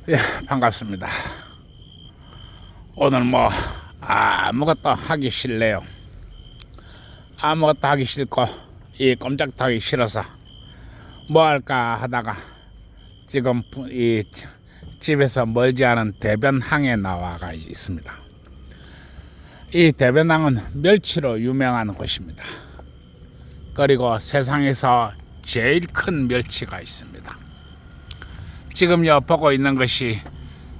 예, 반갑습니다. 오늘 아무것도 하기 싫네요. 아무것도 하기 싫고 이 꼼짝도 하기 싫어서 뭐 할까 하다가 지금 이 집에서 멀지 않은 대변항에 나와가 있습니다. 이 대변항은 멸치로 유명한 곳입니다. 그리고 세상에서 제일 큰 멸치가 있습니다. 지금 보고 있는 것이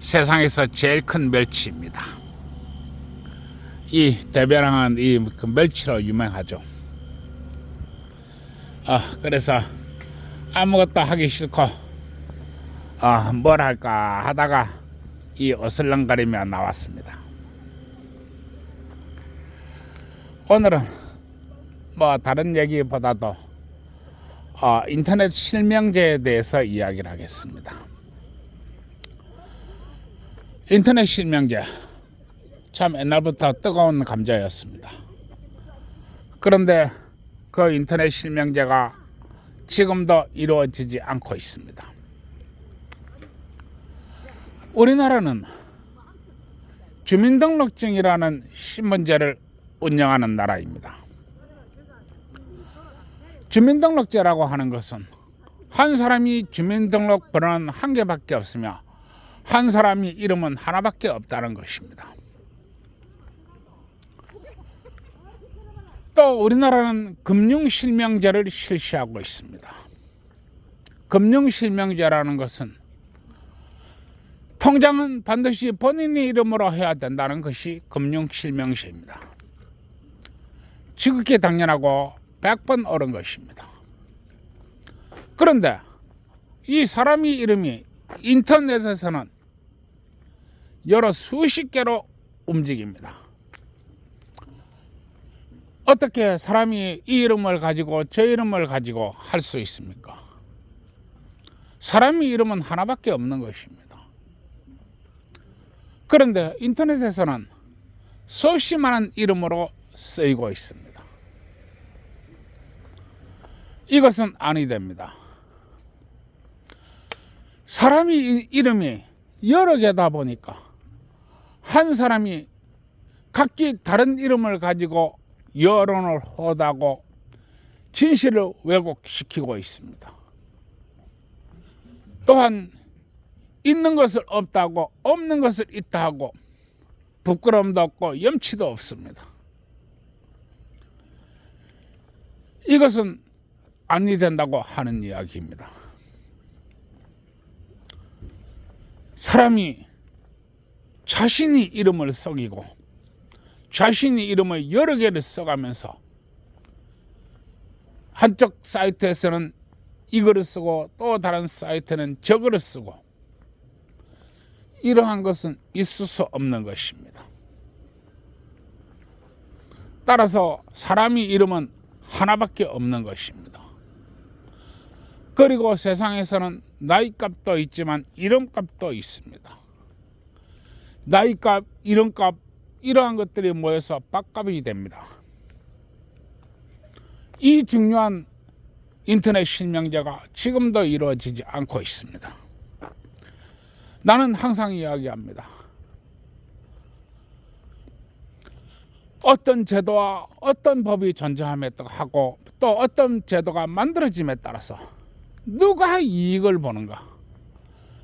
세상에서 제일 큰 멸치입니다. 이 대변항은 이 멸치로 유명하죠. 그래서 아무것도 하기 싫고 뭘 할까 하다가 이 어슬렁거리며 나왔습니다. 오늘은 다른 얘기보다도 인터넷 실명제에 대해서 이야기를 하겠습니다. 인터넷 실명제 참 옛날부터 뜨거운 감자였습니다. 그런데 그 인터넷 실명제가 지금도 이루어지지 않고 있습니다. 우리나라는 주민등록증이라는 신문제를 운영하는 나라입니다. 주민등록제라고 하는 것은 한 사람이 주민등록 번호는 한 개밖에 없으며 한 사람이 이름은 하나밖에 없다는 것입니다. 또 우리나라는 금융실명제를 실시하고 있습니다. 금융실명제라는 것은 통장은 반드시 본인의 이름으로 해야 된다는 것이 금융실명제입니다. 지극히 당연하고 100번 옳은 것입니다. 그런데 이 사람의 이름이 인터넷에서는 여러 수십 개로 움직입니다. 어떻게 사람이 이 이름을 가지고 저 이름을 가지고 할 수 있습니까? 사람의 이름은 하나밖에 없는 것입니다. 그런데 인터넷에서는 수없이 많은 이름으로 쓰이고 있습니다. 이것은 아니 됩니다. 사람의 이름이 여러 개다 보니까 한 사람이 각기 다른 이름을 가지고 여론을 호도하고 진실을 왜곡시키고 있습니다. 또한 있는 것을 없다고 없는 것을 있다 하고 부끄러움도 없고 염치도 없습니다. 이것은 아니 된다고 하는 이야기입니다. 사람이 자신이 이름을 속이고 자신이 이름을 여러 개를 써가면서 한쪽 사이트에서는 이거를 쓰고 또 다른 사이트는 저거를 쓰고 이러한 것은 있을 수 없는 것입니다. 따라서 사람의 이름은 하나밖에 없는 것입니다. 그리고 세상에서는 나이값도 있지만 이름값도 있습니다. 나이값, 이름값 이러한 것들이 모여서 밥값이 됩니다. 이 중요한 인터넷 실명제가 지금도 이루어지지 않고 있습니다. 나는 항상 이야기합니다. 어떤 제도와 어떤 법이 존재함에 하고 또 어떤 제도가 만들어짐에 따라서 누가 이익을 보는가,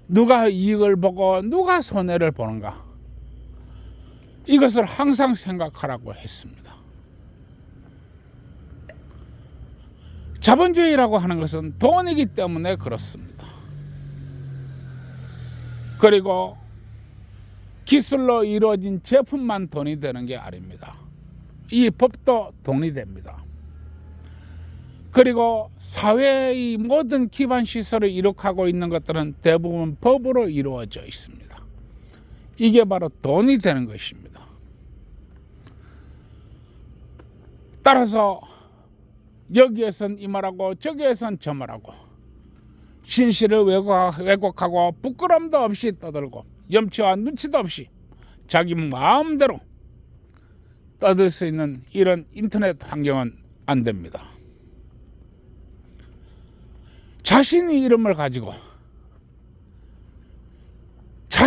누가 이익을 보고 누가 손해를 보는가, 이것을 항상 생각하라고 했습니다. 자본주의라고 하는 것은 돈이기 때문에 그렇습니다. 그리고 기술로 이루어진 제품만 돈이 되는 게 아닙니다. 이 법도 돈이 됩니다. 그리고 사회의 모든 기반 시설을 이룩하고 있는 것들은 대부분 법으로 이루어져 있습니다. 이게 바로 돈이 되는 것입니다. 따라서 여기에선 이 말하고 저기에선 저 말하고 진실을 왜곡하고 부끄럼도 없이 떠들고 염치와 눈치도 없이 자기 마음대로 떠들 수 있는 이런 인터넷 환경은 안 됩니다. 자신의 이름을 가지고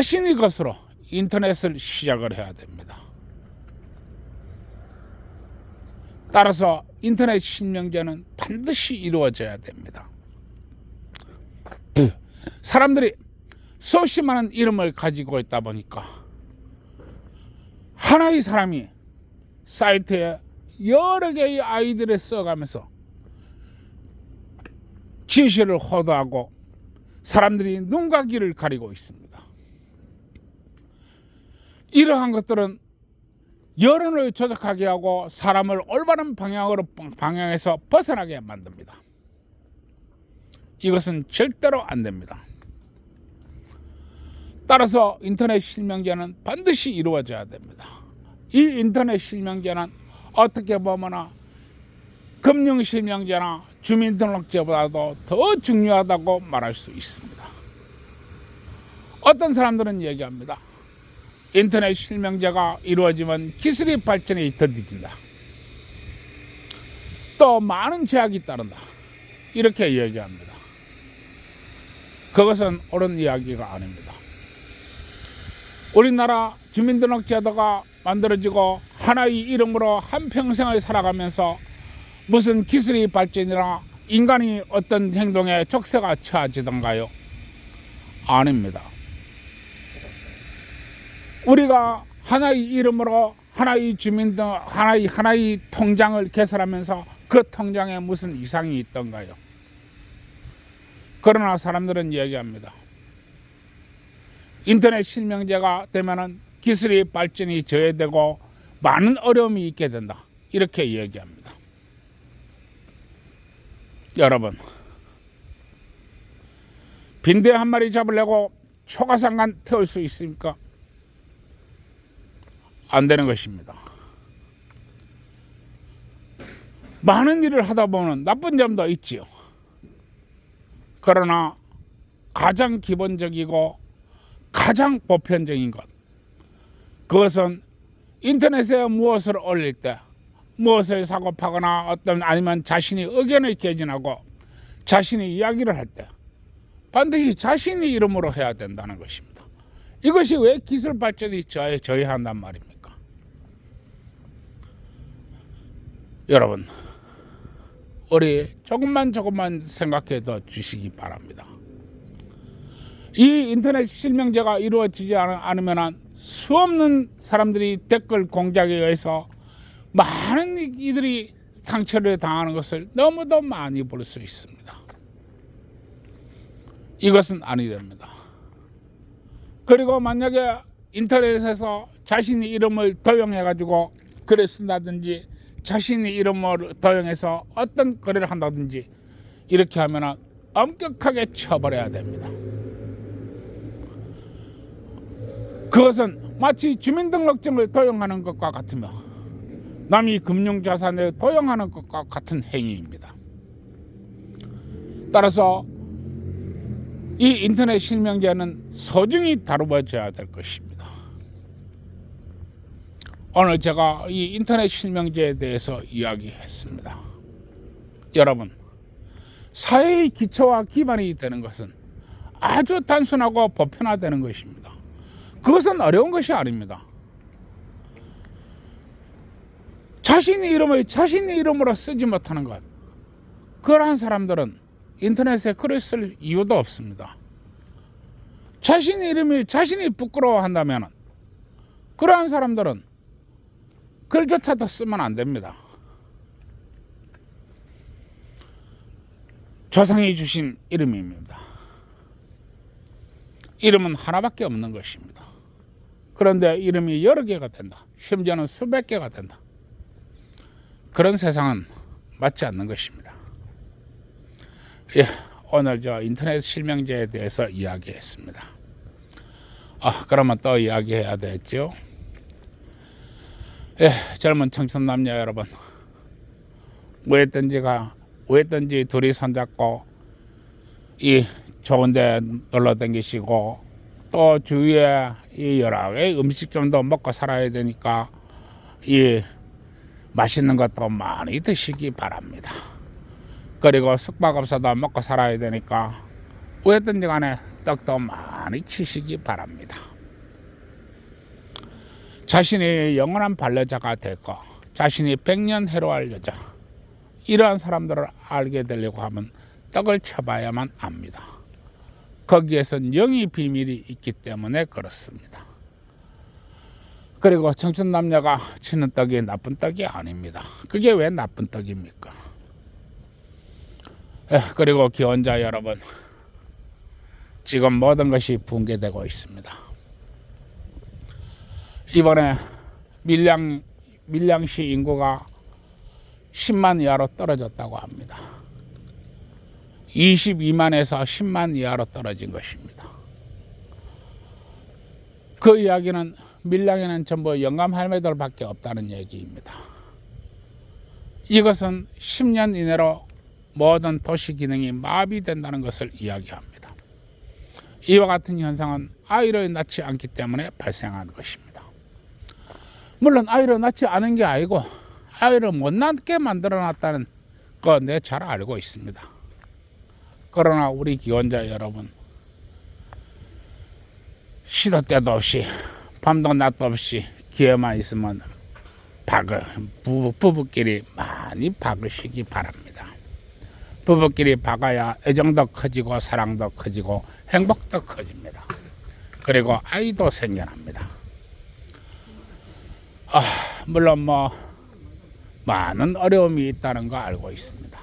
자신의 것으로 인터넷을 시작을 해야 됩니다. 따라서 인터넷 실명제는 반드시 이루어져야 됩니다. 사람들이 수없이 많은 이름을 가지고 있다 보니까 하나의 사람이 사이트에 여러 개의 아이디를 써가면서 진실을 호도하고 사람들이 눈과 귀를 가리고 있습니다. 이러한 것들은 여론을 조작하게 하고 사람을 올바른 방향에서 벗어나게 만듭니다. 이것은 절대로 안 됩니다. 따라서 인터넷 실명제는 반드시 이루어져야 됩니다. 이 인터넷 실명제는 어떻게 보면 금융 실명제나 주민등록제보다도 더 중요하다고 말할 수 있습니다. 어떤 사람들은 얘기합니다. 인터넷 실명제가 이루어지면 기술의 발전이 더디진다. 또 많은 제약이 따른다. 이렇게 얘기합니다. 그것은 옳은 이야기가 아닙니다. 우리나라 주민등록제도가 만들어지고 하나의 이름으로 한평생을 살아가면서 무슨 기술의 발전이나 인간이 어떤 행동에 족쇄가 처해지던가요? 아닙니다. 우리가 하나의 이름으로 하나의 하나의 통장을 개설하면서 그 통장에 무슨 이상이 있던가요? 그러나 사람들은 얘기합니다. 인터넷 실명제가 되면은 기술의 발전이 저해되고 많은 어려움이 있게 된다. 이렇게 얘기합니다. 여러분, 빈대 한 마리 잡으려고 초가상간 태울 수 있습니까? 안 되는 것입니다. 많은 일을 하다 보면 나쁜 점도 있지요. 그러나 가장 기본적이고 가장 보편적인 것, 그것은 인터넷에 무엇을 올릴 때, 무엇을 사고파거나 아니면 자신의 의견을 개진하고 자신의 이야기를 할 때 반드시 자신의 이름으로 해야 된다는 것입니다. 이것이 왜 기술 발전이 저해한단 말입니까? 여러분, 우리 조금만 생각해 둬 주시기 바랍니다. 이 인터넷 실명제가 이루어지지 않으면 수없는 사람들이 댓글 공작에 의해서 많은 이들이 상처를 당하는 것을 너무도 많이 볼 수 있습니다. 이것은 아니 됩니다. 그리고 만약에 인터넷에서 자신의 이름을 도용해가지고 글을 쓴다든지 자신의 이름을 도용해서 어떤 거래를 한다든지 이렇게 하면 엄격하게 처벌해야 됩니다. 그것은 마치 주민등록증을 도용하는 것과 같으며 남이 금융자산을 도용하는 것과 같은 행위입니다. 따라서 이 인터넷 실명제는 소중히 다루어져야 될 것입니다. 오늘 제가 이 인터넷 실명제에 대해서 이야기했습니다. 여러분, 사회의 기초와 기반이 되는 것은 아주 단순하고 보편화되는 것입니다. 그것은 어려운 것이 아닙니다. 자신의 이름을 자신의 이름으로 쓰지 못하는 것, 그러한 사람들은 인터넷에 글을 쓸 이유도 없습니다. 자신의 이름이 자신이 부끄러워한다면 그러한 사람들은 글조차도 쓰면 안 됩니다. 조상이 주신 이름입니다. 이름은 하나밖에 없는 것입니다. 그런데 이름이 여러 개가 된다. 심지어는 수백 개가 된다. 그런 세상은 맞지 않는 것입니다. 예, 오늘 인터넷 실명제에 대해서 이야기했습니다. 그러면 또 이야기해야 되겠죠. 예, 젊은 청춘 남녀 여러분, 뭐했든지 둘이 손잡고 이 좋은데 놀러 다니시고 또 주위에 이 여러 개의 음식점도 먹고 살아야 되니까 이 맛있는 것도 많이 드시기 바랍니다. 그리고 숙박업소도 먹고 살아야 되니까 뭐했든지 간에 떡도 많이 치시기 바랍니다. 자신이 영원한 반려자가 될거, 자신이 100년 해로할 여자, 이러한 사람들을 알게 되려고 하면 떡을 쳐봐야만 압니다. 거기에선 영이 비밀이 있기 때문에 그렇습니다. 그리고 청춘 남녀가 치는 떡이 나쁜 떡이 아닙니다. 그게 왜 나쁜 떡입니까? 그리고 기혼자 여러분, 지금 모든 것이 붕괴되고 있습니다. 이번에 밀양시 인구가 10만 이하로 떨어졌다고 합니다. 22만에서 10만 이하로 떨어진 것입니다. 그 이야기는 밀양에는 전부 영감 할매들밖에 없다는 얘기입니다. 이것은 10년 이내로 모든 도시 기능이 마비된다는 것을 이야기합니다. 이와 같은 현상은 아이를 낳지 않기 때문에 발생한 것입니다. 물론 아이를 낳지 않은 게 아니고 아이를 못 낳게 만들어놨다는 거 내 잘 알고 있습니다. 그러나 우리 기혼자 여러분, 시도 때도 없이 밤도 낮도 없이 기회만 있으면 부부끼리 많이 박으시기 바랍니다. 부부끼리 박아야 애정도 커지고 사랑도 커지고 행복도 커집니다. 그리고 아이도 생겨납니다. 물론 많은 어려움이 있다는 거 알고 있습니다.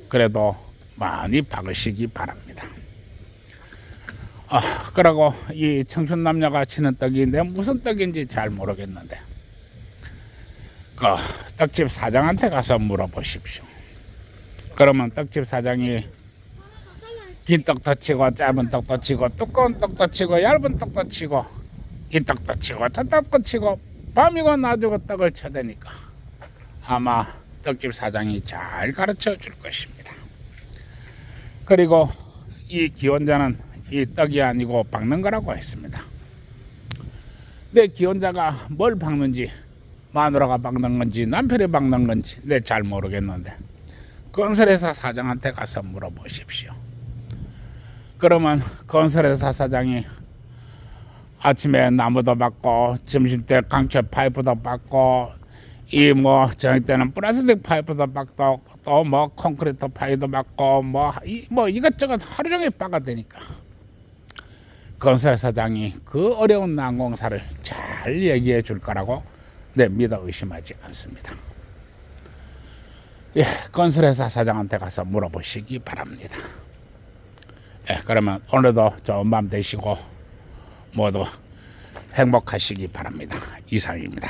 그래도 많이 박으시기 바랍니다. 그리고 이 청춘 남녀가 치는 떡인데 무슨 떡인지 잘 모르겠는데 그 떡집 사장한테 가서 물어보십시오. 그러면 떡집 사장이 긴 떡도 치고 짧은 떡도 치고 두꺼운 떡도 치고 얇은 떡도 치고 이 떡도 치고 저 떡도 치고 밤이고 낮이고 떡을 쳐대니까 아마 떡집 사장이 잘 가르쳐 줄 것입니다. 그리고 이 기혼자는 이 떡이 아니고 박는 거라고 했습니다. 내 기혼자가 뭘 박는지, 마누라가 박는 건지 남편이 박는 건지 내 잘 모르겠는데 건설회사 사장한테 가서 물어보십시오. 그러면 건설회사 사장이 아침에 나무도 박고 점심때 강철 파이프도 박고 저녁 때는 플라스틱 파이프도 박고 또 콘크리트 파이도 박고 이것저것 하루 종일 박아대니까 건설 사장이 그 어려운 난공사를 잘 얘기해 줄 거라고 내 믿어 의심하지 않습니다. 건설회사 사장한테 가서 물어보시기 바랍니다. 그러면 오늘도 좋은 밤 되시고 모두 행복하시기 바랍니다. 이상입니다.